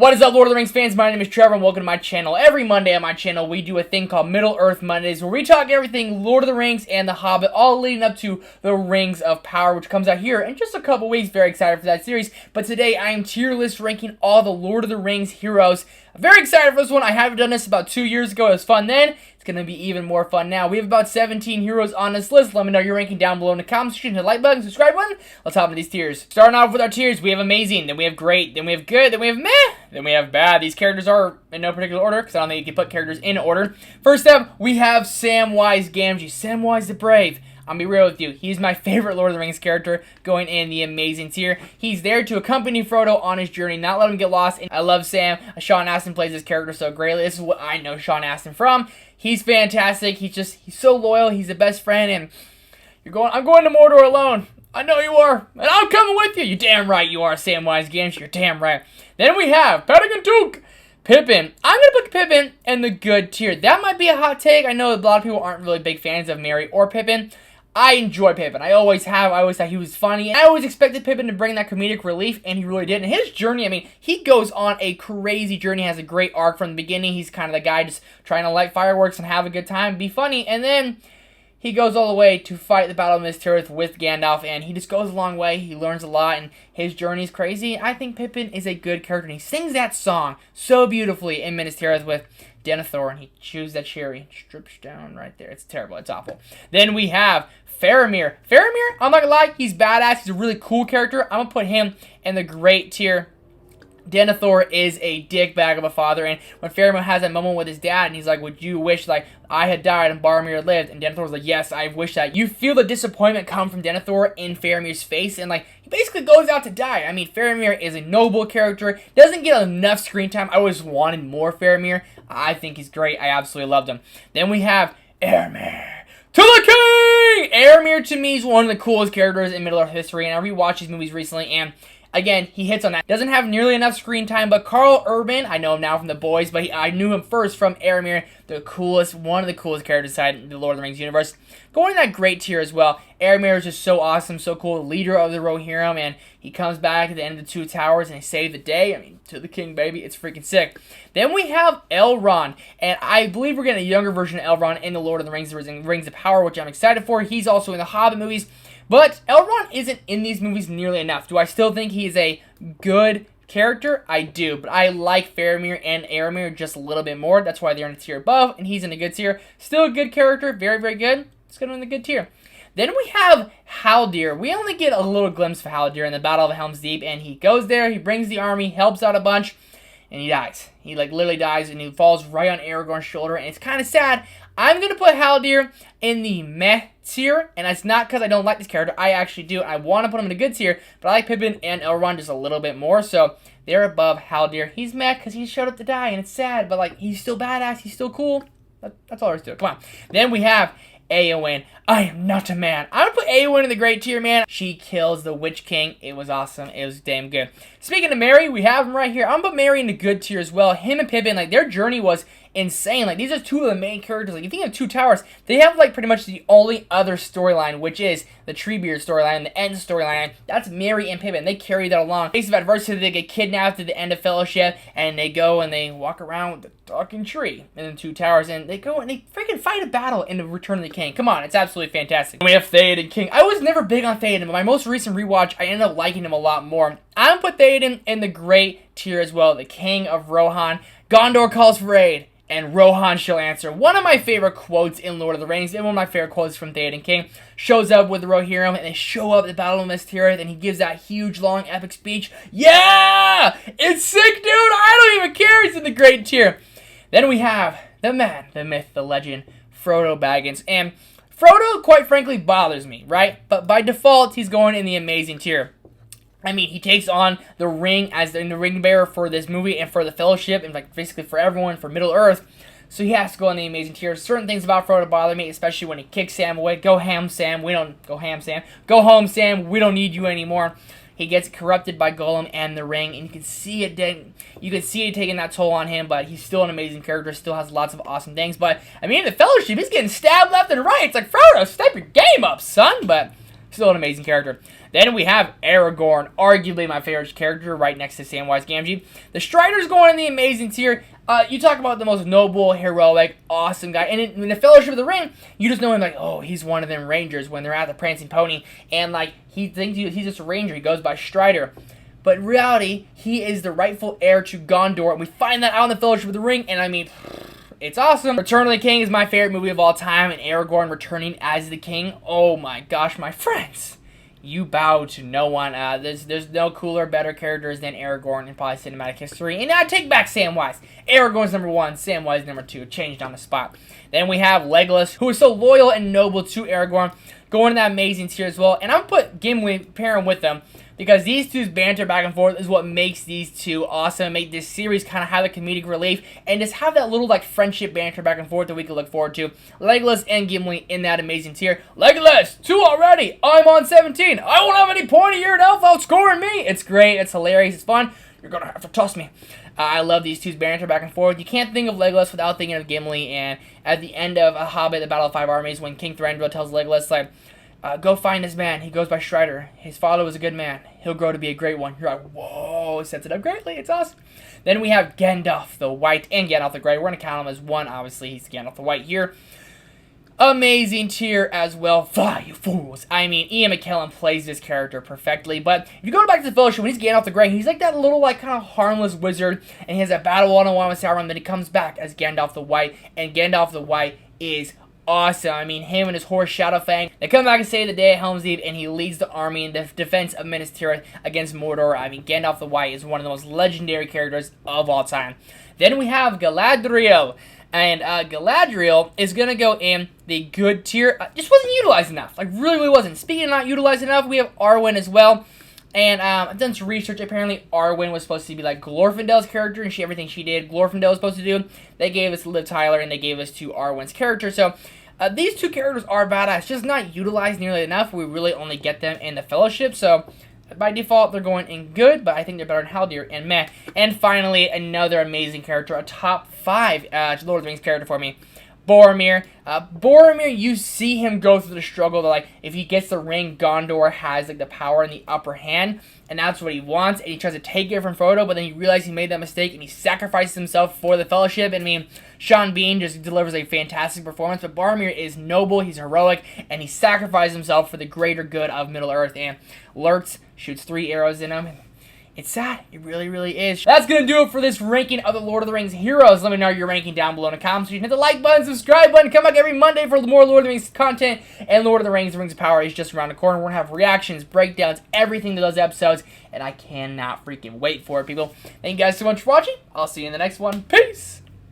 What is up, Lord of the Rings fans? My name is Trevor, and welcome to my channel. Every Monday on my channel, we do a thing called Middle-earth Mondays, where we talk everything Lord of the Rings and The Hobbit, all leading up to the Rings of Power, which comes out here in just a couple weeks. Very excited for that series. But today, I am tier list ranking all the Lord of the Rings heroes. I'm very excited for this one. I haven't done this about 2 years ago. It was fun then. It's going to be even more fun now. We have about 17 heroes on this list. Let me know your ranking down below in the comments section. Hit the like button, subscribe button. Let's hop into these tiers. Starting off with our tiers, we have amazing, then we have great, then we have good, then we have meh, then we have bad. These characters are in no particular order, because I don't think you can put characters in order. First up, we have Samwise Gamgee. Samwise the Brave. I'll be real with you. He's my favorite Lord of the Rings character going in the amazing tier. He's there to accompany Frodo on his journey, not let him get lost. And I love Sam. Sean Astin plays this character so greatly. This is what I know Sean Astin from. He's fantastic. He's so loyal. He's the best friend. And I'm going to Mordor alone. I know you are. And I'm coming with you. You're damn right you are, Samwise Gamgee. You're damn right. Then we have Pippin. Pippin. I'm going to put Pippin in the good tier. That might be a hot take. I know a lot of people aren't really big fans of Merry or Pippin. I enjoy Pippin. I always have. I always thought he was funny. I always expected Pippin to bring that comedic relief, and he really did. And his journey, I mean, he goes on a crazy journey, has a great arc from the beginning. He's kind of the guy just trying to light fireworks and have a good time, be funny, and then he goes all the way to fight the Battle of Minas Tirith with Gandalf, and he just goes a long way. He learns a lot, and his journey is crazy. I think Pippin is a good character, and he sings that song so beautifully in Minas Tirith with Denethor, and he chews that cherry, strips down right there. It's terrible. It's awful. Then we have Faramir. I'm not gonna lie, he's badass. He's a really cool character. I'm gonna put him in the great tier. Denethor is a dickbag of a father, and when Faramir has that moment with his dad, and he's like, would you wish, like, I had died and Boromir had lived? And Denethor's like, yes, I wish that. You feel the disappointment come from Denethor in Faramir's face, and, like, he basically goes out to die. I mean, Faramir is a noble character, doesn't get enough screen time. I always wanted more Faramir. I think he's great. I absolutely loved him. Then we have Faramir. To the king! Faramir, to me, is one of the coolest characters in Middle-earth history, and I rewatched these movies recently, and again, he hits on that. Doesn't have nearly enough screen time, but Carl Urban, I know him now from The Boys, but I knew him first from Faramir, one of the coolest characters inside the Lord of the Rings universe. Going in that great tier as well. Faramir is just so awesome, so cool. Leader of the Rohirrim, and he comes back at the end of the Two Towers and he saved the day. I mean, to the king, baby. It's freaking sick. Then we have Elrond, and I believe we're getting a younger version of Elrond in the Lord of the Rings, Rings of Power, which I'm excited for. He's also in the Hobbit movies. But Elrond isn't in these movies nearly enough. Do I still think he's a good character? I do, but I like Faramir and Faramir just a little bit more. That's why they're in a tier above, and he's in a good tier. Still a good character, very, very good. Let's go in the good tier. Then we have Haldir. We only get a little glimpse of Haldir in the Battle of Helm's Deep, and he goes there, he brings the army, helps out a bunch, and he dies. He, like, literally dies, and he falls right on Aragorn's shoulder, and it's kind of sad. I'm going to put Haldir in the meh tier, and it's not because I don't like this character. I actually do. I want to put him in a good tier, but I like Pippin and Elrond just a little bit more, so they're above Haldir. He's meh because he showed up to die, and it's sad, but, like, he's still badass. He's still cool. That's all there is to it. Come on. Then we have Eowyn. I am not a man. I'm gonna put Eowyn in the great tier, man. She kills the Witch King. It was awesome. It was damn good. Speaking of Merry, we have him right here. I'm gonna put Merry in the good tier as well. Him and Pippin, like, their journey was insane. Like, these are two of the main characters. Like, you think of Two Towers, they have, like, pretty much the only other storyline, which is the Treebeard storyline, the End storyline. That's Merry and Pippin. They carry that along. Face of adversity, they get kidnapped at the end of Fellowship, and they go and they walk around with the talking tree in the Two Towers, and they go and they freaking fight a battle in the Return of the King. Come on, it's absolutely fantastic. And we have Theoden King. I was never big on Theoden, but my most recent rewatch, I ended up liking him a lot more. I'm gonna put Theoden in the great tier as well. The King of Rohan. Gondor calls for aid, and Rohan shall answer. One of my favorite quotes in Lord of the Rings, and one of my favorite quotes from Theoden King, shows up with the Rohirrim, and they show up at the Battle of Minas Tirith, and he gives that huge, long, epic speech. Yeah! It's sick, dude! I don't even care! It's in the great tier. Then we have the man, the myth, the legend, Frodo Baggins. And Frodo, quite frankly, bothers me, right? But by default, he's going in the amazing tier. I mean, he takes on the ring as the ring bearer for this movie and for the Fellowship and, like, basically for everyone, for Middle-earth. So he has to go in the amazing tier. Certain things about Frodo bother me, especially when he kicks Sam away. Go ham, Sam. We don't... Go ham, Sam. Go home, Sam. We don't need you anymore. He gets corrupted by Gollum and the ring, and you can see it taking that toll on him, but he's still an amazing character, still has lots of awesome things. But, I mean, in the Fellowship, he's getting stabbed left and right. It's like, Frodo, step your game up, son. But Still an amazing character. Then we have Aragorn, arguably my favorite character, right next to Samwise Gamgee. The Strider's going in the amazing tier. You talk about the most noble, heroic, awesome guy. And in the Fellowship of the Ring, you just know him like, oh, he's one of them Rangers when they're at the Prancing Pony. And like, he thinks he's just a Ranger. He goes by Strider. But in reality, he is the rightful heir to Gondor. And we find that out in the Fellowship of the Ring. And I mean, it's awesome. Return of the King is my favorite movie of all time. And Aragorn returning as the king. Oh my gosh, my friends. You bow to no one. There's no cooler, better characters than Aragorn in probably cinematic history. And I take back Samwise. Aragorn's number 1, Samwise number 2. Changed on the spot. Then we have Legolas, who is so loyal and noble to Aragorn, going in that amazing tier as well. And I'm going to put Gimli, pair him with them, because these two's banter back and forth is what makes these two awesome. Make this series kind of have a comedic relief and just have that little like friendship banter back and forth that we can look forward to. Legolas and Gimli in that amazing tier. Legolas, 2 already. I'm on 17. I won't have any pointy-eared elf outscoring me. It's great. It's hilarious. It's fun. You're going to have to trust me. I love these two's banter back and forth. You can't think of Legolas without thinking of Gimli. And at the end of A Hobbit, The Battle of Five Armies, when King Thranduil tells Legolas, like, go find this man. He goes by Strider. His father was a good man. He'll grow to be a great one. You're like, whoa, sets it up greatly. It's awesome. Then we have Gandalf the White and Gandalf the Grey. We're going to count him as one. Obviously, he's Gandalf the White here. Amazing tier as well. Fly, you fools. I mean, Ian McKellen plays this character perfectly. But if you go back to the Fellowship, when he's Gandalf the Grey, he's like that little, like, kind of harmless wizard. And he has a battle one-on-one with Sauron. Then he comes back as Gandalf the White. And Gandalf the White is awesome. I mean, him and his horse Shadowfang, they come back and save the day at Helm's Deep, and he leads the army in the defense of Minas Tirith against Mordor. I mean, Gandalf the White is one of the most legendary characters of all time. Then we have Galadriel, and Galadriel is going to go in the good tier. Just wasn't utilized enough. Like, really wasn't. Speaking of not utilized enough, we have Arwen as well. And I've done some research. Apparently, Arwen was supposed to be like Glorfindel's character, and everything she did, Glorfindel was supposed to do. They gave us Liv Tyler, and they gave us to Arwen's character. So, these two characters are badass, just not utilized nearly enough. We really only get them in the Fellowship. So, by default, they're going in good, but I think they're better than Haldir and meh. And finally, another amazing character, a top 5 Lord of the Rings character for me. Boromir. Boromir, you see him go through the struggle that, like, if he gets the ring, Gondor has, like, the power and the upper hand, and that's what he wants, and he tries to take it from Frodo, but then he realizes he made that mistake, and he sacrifices himself for the Fellowship. And I mean, Sean Bean just delivers a fantastic performance, but Boromir is noble, he's heroic, and he sacrifices himself for the greater good of Middle-earth, and Lurtz shoots 3 arrows in him. It's sad. It really, really is. That's going to do it for this ranking of the Lord of the Rings heroes. Let me know your ranking down below in the comments. You can hit the like button, subscribe button, come back every Monday for more Lord of the Rings content. And Lord of the Rings, The Rings of Power is just around the corner. We're going to have reactions, breakdowns, everything to those episodes. And I cannot freaking wait for it, people. Thank you guys so much for watching. I'll see you in the next one. Peace!